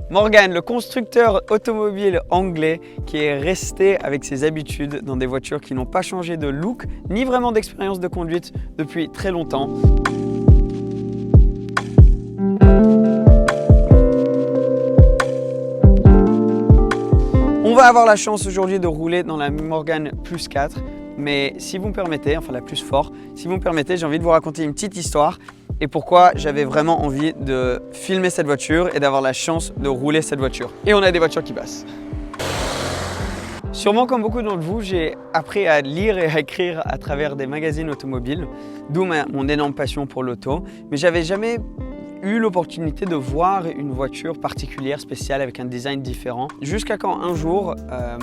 Morgan, le constructeur automobile anglais qui est resté avec ses habitudes dans des voitures qui n'ont pas changé de look ni vraiment d'expérience de conduite depuis très longtemps. On va avoir la chance aujourd'hui de rouler dans la Morgan Plus 4, mais si vous me permettez, enfin la Plus Fort, si vous me permettez, j'ai envie de vous raconter une petite histoire et pourquoi j'avais vraiment envie de filmer cette voiture et d'avoir la chance de rouler cette voiture. Et on a des voitures qui passent. Sûrement comme beaucoup d'entre vous, j'ai appris à lire et à écrire à travers des magazines automobiles, d'où mon énorme passion pour l'auto, mais j'avais jamais eu l'opportunité de voir une voiture particulière, spéciale, avec un design différent. Jusqu'à quand un jour,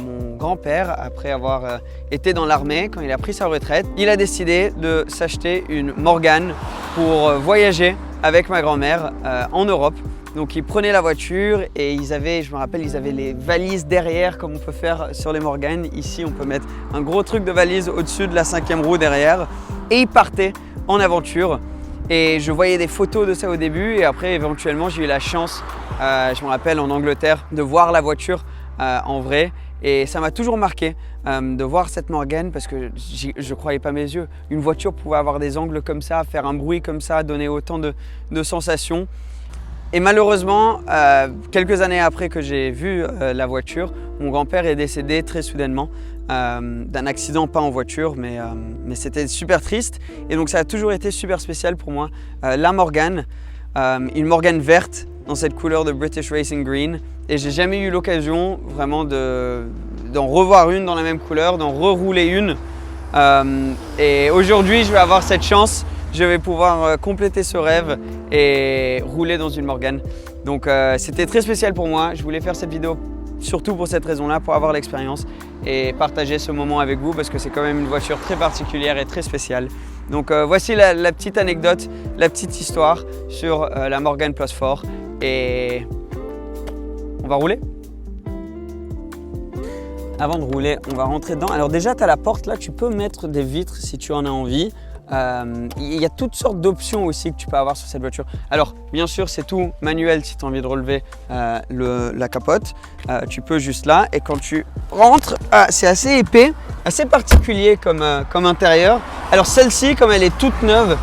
mon grand-père, après avoir été dans l'armée, quand il a pris sa retraite, il a décidé de s'acheter une Morgan pour voyager avec ma grand-mère en Europe. Donc ils prenaient la voiture et je me rappelle, ils avaient les valises derrière comme on peut faire sur les Morgan. Ici, on peut mettre un gros truc de valise au-dessus de la 5e roue derrière. Et ils partaient en aventure. Et je voyais des photos de ça au début et après éventuellement j'ai eu la chance, je me rappelle en Angleterre, de voir la voiture en vrai et ça m'a toujours marqué de voir cette Morgan parce que je ne croyais pas mes yeux. Une voiture pouvait avoir des angles comme ça, faire un bruit comme ça, donner autant de sensations. Et malheureusement, quelques années après que j'ai vu la voiture, mon grand-père est décédé très soudainement. D'un accident, pas en voiture, mais c'était super triste. Et donc ça a toujours été super spécial pour moi. La Morgan, une Morgan verte dans cette couleur de British Racing Green. Et j'ai jamais eu l'occasion vraiment d'en revoir une dans la même couleur, d'en rerouler une. Et aujourd'hui, je vais avoir cette chance. Je vais pouvoir compléter ce rêve et rouler dans une Morgan. Donc c'était très spécial pour moi. Je voulais faire cette vidéo surtout pour cette raison-là, pour avoir l'expérience et partager ce moment avec vous parce que c'est quand même une voiture très particulière et très spéciale. Donc voici la petite anecdote, la petite histoire sur la Morgan Plus Fort et on va rouler. Avant de rouler, on va rentrer dedans. Alors déjà, tu as la porte là, tu peux mettre des vitres si tu en as envie. Il y a toutes sortes d'options aussi que tu peux avoir sur cette voiture. Alors bien sûr c'est tout manuel si tu as envie de relever la capote. Tu peux juste là et quand tu rentres, c'est assez épais, assez particulier comme intérieur. Alors celle-ci comme elle est toute neuve,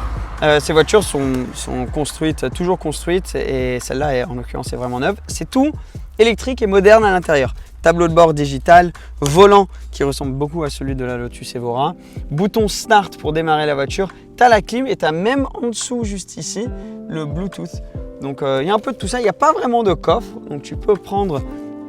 ces voitures sont construites, toujours construites et celle-là en l'occurrence est vraiment neuve. C'est tout électrique et moderne à l'intérieur. Tableau de bord digital, volant qui ressemble beaucoup à celui de la Lotus Evora, bouton Start pour démarrer la voiture, tu as la clim et tu as même en dessous juste ici le Bluetooth. Donc il y a un peu de tout ça, il n'y a pas vraiment de coffre, donc tu peux prendre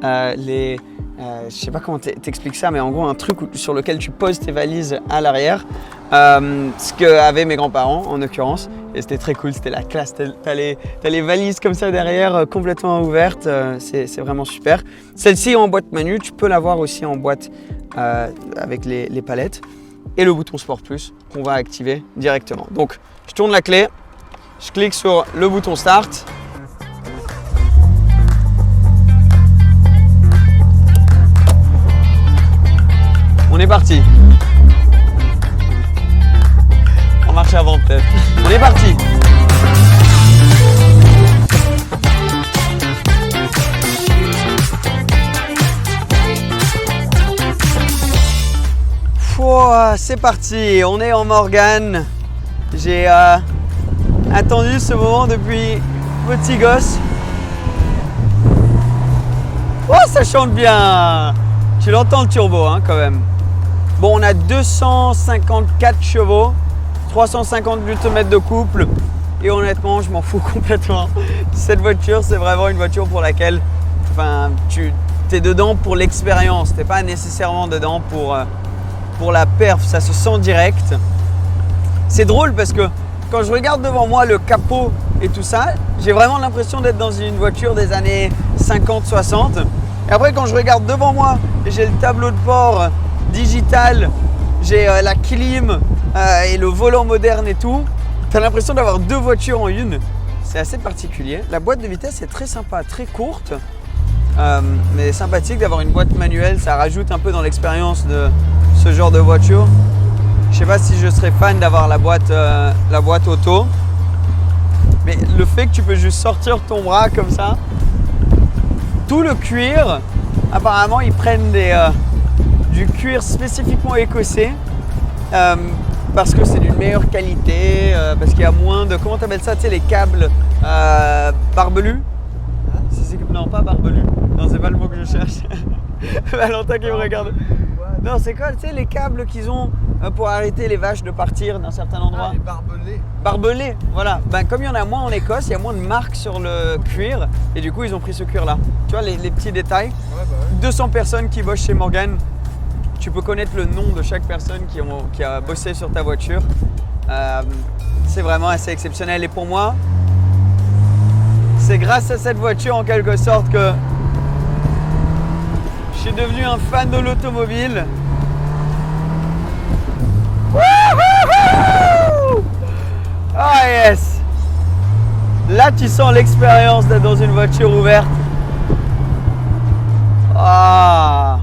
je sais pas comment t'expliques ça, mais en gros un truc sur lequel tu poses tes valises à l'arrière, ce qu'avaient mes grands-parents en l'occurrence, et c'était très cool, c'était la classe, t'as les valises comme ça derrière complètement ouvertes, c'est vraiment super. Celle-ci en boîte manu, tu peux l'avoir aussi en boîte avec les palettes, et le bouton Sport Plus qu'on va activer directement. Donc je tourne la clé, je clique sur le bouton Start. On est parti. On marche avant peut-être. On est parti. C'est parti, on est en Morgan. J'ai attendu ce moment depuis petit gosse. Oh, ça chante bien. Tu l'entends le turbo hein, quand même. Bon, on a 254 chevaux, 350 Nm de couple et honnêtement, je m'en fous complètement. Cette voiture, c'est vraiment une voiture pour laquelle tu es dedans pour l'expérience, tu n'es pas nécessairement dedans pour la perf, ça se sent direct. C'est drôle parce que quand je regarde devant moi le capot et tout ça, j'ai vraiment l'impression d'être dans une voiture des années 50-60. Et après, quand je regarde devant moi, j'ai le tableau de bord digital, j'ai la clim et le volant moderne et tout. Tu as l'impression d'avoir deux voitures en une. C'est assez particulier. La boîte de vitesse est très sympa, très courte, mais sympathique d'avoir une boîte manuelle. Ça rajoute un peu dans l'expérience de ce genre de voiture. Je sais pas si je serais fan d'avoir la boîte auto, mais le fait que tu peux juste sortir ton bras comme ça, tout le cuir, apparemment ils prennent du cuir spécifiquement écossais parce que c'est d'une meilleure qualité, parce qu'il y a moins de, comment t'appelles ça, tu sais, les câbles barbelus. Non, pas barbelus, non c'est pas le mot que je cherche. Valentin qui me regarde. Non, c'est quoi, tu sais, les câbles qu'ils ont pour arrêter les vaches de partir d'un certain endroit. Ah, les barbelés. Barbelés, voilà. Ben, comme il y en a moins en Écosse, il y a moins de marques sur le cuir. Et du coup, ils ont pris ce cuir-là. Tu vois, les petits détails. Ouais, bah ouais. 200 personnes qui bossent chez Morgan. Tu peux connaître le nom de chaque personne qui a bossé sur ta voiture. C'est vraiment assez exceptionnel. Et pour moi, c'est grâce à cette voiture, en quelque sorte, que je suis devenu un fan de l'automobile. Ah yes! Là, tu sens l'expérience d'être dans une voiture ouverte. Ah!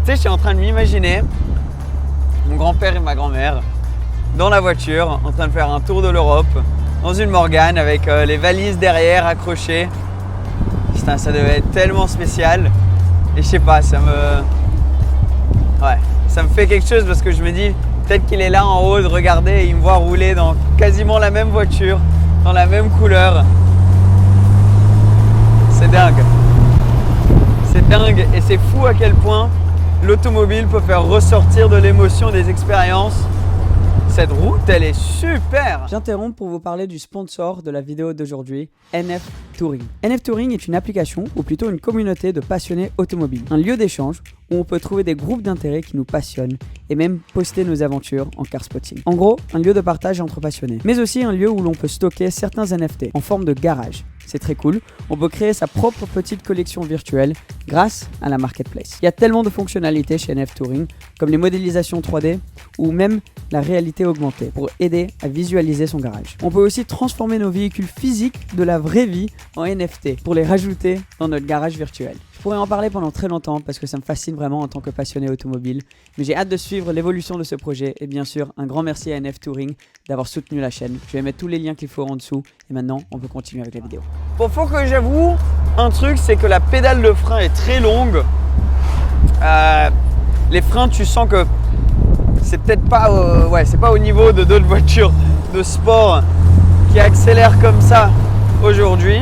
Tu sais, je suis en train de m'imaginer mon grand-père et ma grand-mère dans la voiture, en train de faire un tour de l'Europe, dans une Morgane avec les valises derrière accrochées. Putain, ça devait être tellement spécial. Et je sais pas, ça me fait quelque chose parce que je me dis, peut-être qu'il est là en haut de regarder et il me voit rouler dans quasiment la même voiture, dans la même couleur. C'est dingue. C'est dingue et c'est fou à quel point l'automobile peut faire ressortir de l'émotion des expériences. Cette route, elle est super! J'interromps pour vous parler du sponsor de la vidéo d'aujourd'hui, NF Touring. NF Touring est une application, ou plutôt une communauté de passionnés automobiles. Un lieu d'échange où on peut trouver des groupes d'intérêt qui nous passionnent et même poster nos aventures en car spotting. En gros, un lieu de partage entre passionnés. Mais aussi un lieu où l'on peut stocker certains NFT en forme de garage. C'est très cool, on peut créer sa propre petite collection virtuelle grâce à la marketplace. Il y a tellement de fonctionnalités chez NF Touring, comme les modélisations 3D ou même la réalité augmentée pour aider à visualiser son garage. On peut aussi transformer nos véhicules physiques de la vraie vie en NFT pour les rajouter dans notre garage virtuel. Je pourrais en parler pendant très longtemps parce que ça me fascine vraiment en tant que passionné automobile, mais j'ai hâte de suivre l'évolution de ce projet et bien sûr un grand merci à NF Touring d'avoir soutenu la chaîne. Je vais mettre tous les liens qu'il faut en dessous et maintenant on peut continuer avec la vidéo. Bon, faut que j'avoue un truc, c'est que la pédale de frein est très longue. Les freins, tu sens que c'est peut-être pas, c'est pas au niveau de d'autres voitures de sport qui accélèrent comme ça aujourd'hui.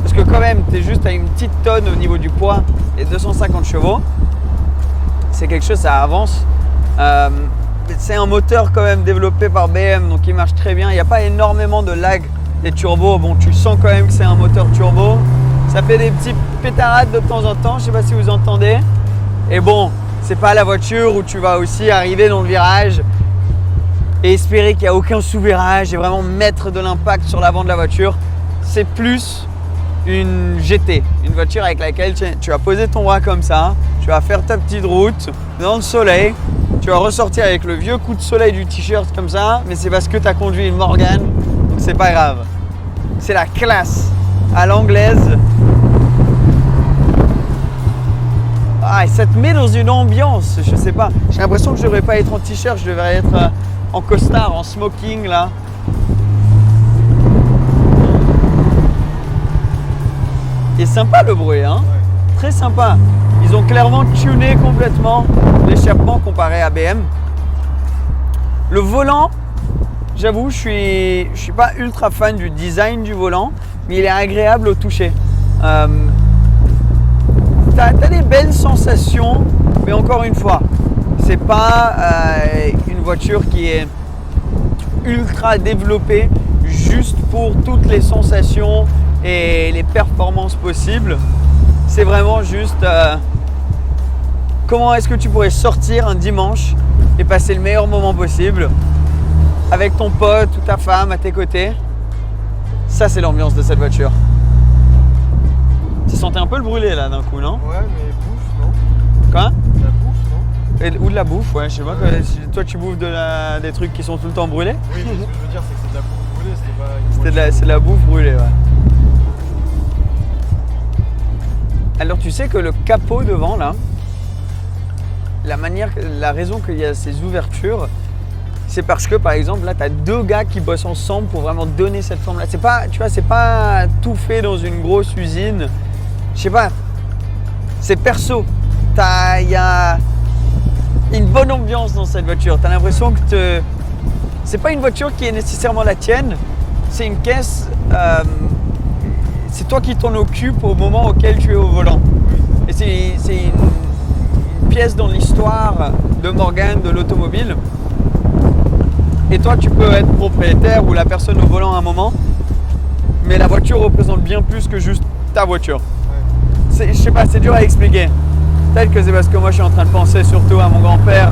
Parce que quand même, tu es juste à une petite tonne au niveau du poids et 250 chevaux. C'est quelque chose, ça avance. C'est un moteur quand même développé par BM, donc il marche très bien. Il n'y a pas énormément de lag des turbos. Bon, tu sens quand même que c'est un moteur turbo. Ça fait des petits pétarades de temps en temps, je sais pas si vous entendez. Et bon, c'est pas la voiture où tu vas aussi arriver dans le virage et espérer qu'il n'y a aucun sous-virage et vraiment mettre de l'impact sur l'avant de la voiture. C'est plus une GT, une voiture avec laquelle tu vas poser ton bras comme ça, tu vas faire ta petite route dans le soleil, tu vas ressortir avec le vieux coup de soleil du t-shirt comme ça, mais c'est parce que tu as conduit une Morgane, donc c'est pas grave. C'est la classe à l'anglaise. Ah, et ça te met dans une ambiance, je sais pas. J'ai l'impression que je devrais pas être en t-shirt, je devrais être en costard, en smoking là. Et sympa le bruit, hein, ouais. Très sympa. Ils ont clairement tuné complètement l'échappement comparé à BM. Le volant, j'avoue, je suis pas ultra fan du design du volant, mais il est agréable au toucher. T'as des belles sensations, mais encore une fois, c'est pas une voiture qui est ultra développée juste pour toutes les sensations et les performances possibles. C'est vraiment juste comment est-ce que tu pourrais sortir un dimanche et passer le meilleur moment possible avec ton pote ou ta femme à tes côtés. Ça, c'est l'ambiance de cette voiture. Tu sentais un peu le brûlé là d'un coup, non? Ouais, mais bouffe, non? Quoi? La bouffe, non? Ou de la bouffe, ouais, je sais pas. Toi, tu bouffes des trucs qui sont tout le temps brûlés? Oui, mais ce que je veux dire, c'est que c'est de la bouffe brûlée, c'était pas... C'est de la bouffe brûlée, ouais. Alors, tu sais que le capot devant, là, la raison qu'il y a ces ouvertures, c'est parce que, par exemple, là, tu as deux gars qui bossent ensemble pour vraiment donner cette forme-là. C'est pas, tu vois, c'est pas tout fait dans une grosse usine. Je sais pas, C'est perso. Il y a une bonne ambiance dans cette voiture. Tu as l'impression que c'est pas une voiture qui est nécessairement la tienne. C'est une caisse. C'est toi qui t'en occupes au moment auquel tu es au volant. Et c'est une pièce dans l'histoire de Morgan, de l'automobile. Et toi, tu peux être propriétaire ou la personne au volant à un moment. Mais la voiture représente bien plus que juste ta voiture. Je sais pas, c'est dur à expliquer. Peut-être que c'est parce que moi je suis en train de penser surtout à mon grand-père.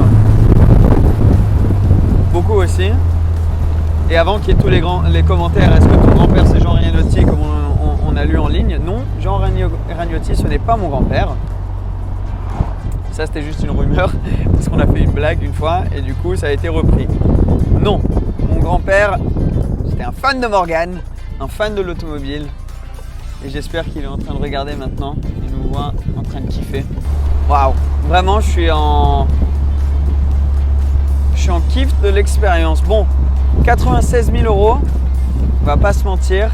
Beaucoup aussi. Et avant qu'il y ait tous les commentaires, est-ce que ton grand-père c'est Jean Ragnotti comme on a lu en ligne? Non, Jean Ragnotti ce n'est pas mon grand-père. Ça c'était juste une rumeur parce qu'on a fait une blague une fois et du coup ça a été repris. Non, mon grand-père c'était un fan de Morgan, un fan de l'automobile. Et j'espère qu'il est en train de regarder maintenant. Il nous voit en train de kiffer. Waouh! Vraiment, je suis en kiff de l'expérience. Bon, 96 000 €, on va pas se mentir.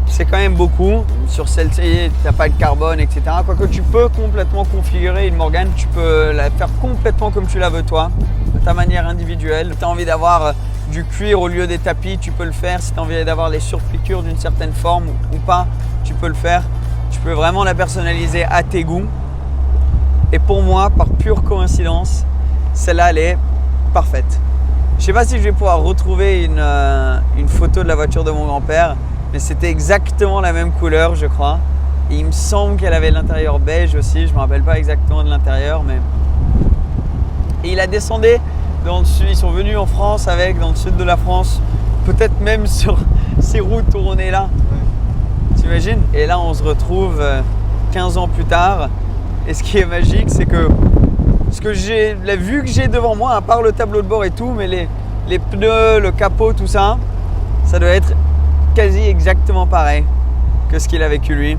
C'est quand même beaucoup. Sur celle-ci, tu n'as pas de carbone, etc. Quoique tu peux complètement configurer une Morgan. Tu peux la faire complètement comme tu la veux toi, de ta manière individuelle. Tu as envie d'avoir du cuir au lieu des tapis, tu peux le faire. Si tu as envie d'avoir les surpiqûres d'une certaine forme ou pas, tu peux le faire. Tu peux vraiment la personnaliser à tes goûts. Et pour moi, par pure coïncidence, celle-là, elle est parfaite. Je ne sais pas si je vais pouvoir retrouver une photo de la voiture de mon grand-père, mais c'était exactement la même couleur, je crois. Et il me semble qu'elle avait l'intérieur beige aussi. Je ne me rappelle pas exactement de l'intérieur, mais... Et il a descendu dans le sud. Ils sont venus en France avec, dans le sud de la France, peut-être même sur ces routes où on est là. T'imagines? Et là, on se retrouve 15 ans plus tard. Et ce qui est magique, c'est que la vue que j'ai devant moi, à part le tableau de bord et tout, mais les pneus, le capot, tout ça, ça doit être quasi exactement pareil que ce qu'il a vécu lui.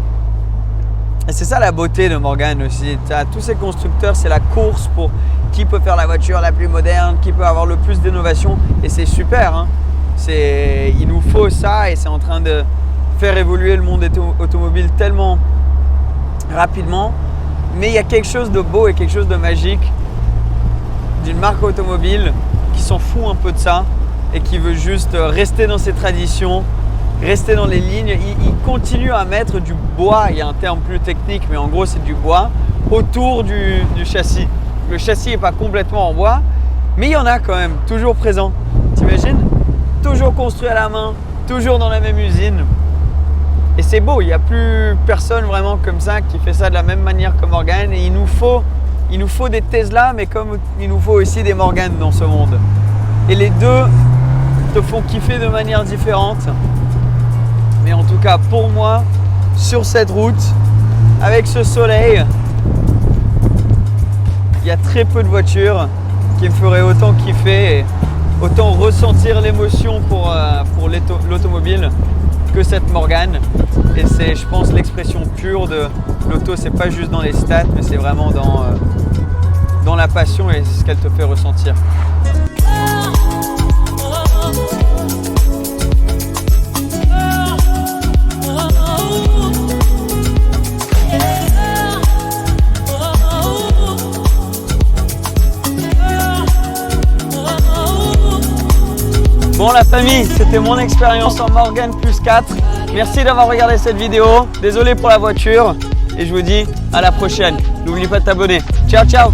Et c'est ça la beauté de Morgan aussi. Tous ces constructeurs, c'est la course pour qui peut faire la voiture la plus moderne, qui peut avoir le plus d'innovation. Et c'est super, hein. Il nous faut ça et c'est en train de faire évoluer le monde automobile tellement rapidement. Mais il y a quelque chose de beau et quelque chose de magique d'une marque automobile qui s'en fout un peu de ça et qui veut juste rester dans ses traditions, rester dans les lignes. Il continue à mettre du bois, il y a un terme plus technique, mais en gros c'est du bois, autour du châssis. Le châssis n'est pas complètement en bois, mais il y en a quand même, toujours présent. T'imagines? Toujours construit à la main, toujours dans la même usine. Et c'est beau, il n'y a plus personne vraiment comme ça qui fait ça de la même manière que Morgan. Et il nous faut des Tesla, mais comme il nous faut aussi des Morgan dans ce monde. Et les deux te font kiffer de manière différente. Mais en tout cas, pour moi, sur cette route, avec ce soleil, il y a très peu de voitures qui me feraient autant kiffer et autant ressentir l'émotion pour l'automobile que cette Morgan. Et c'est, je pense, l'expression pure de l'auto. C'est pas juste dans les stats, mais c'est vraiment dans la passion et ce qu'elle te fait ressentir. Bon la famille, c'était mon expérience en Morgan Plus 4. Merci d'avoir regardé cette vidéo. Désolé pour la voiture. Et je vous dis à la prochaine. N'oublie pas de t'abonner. Ciao, ciao!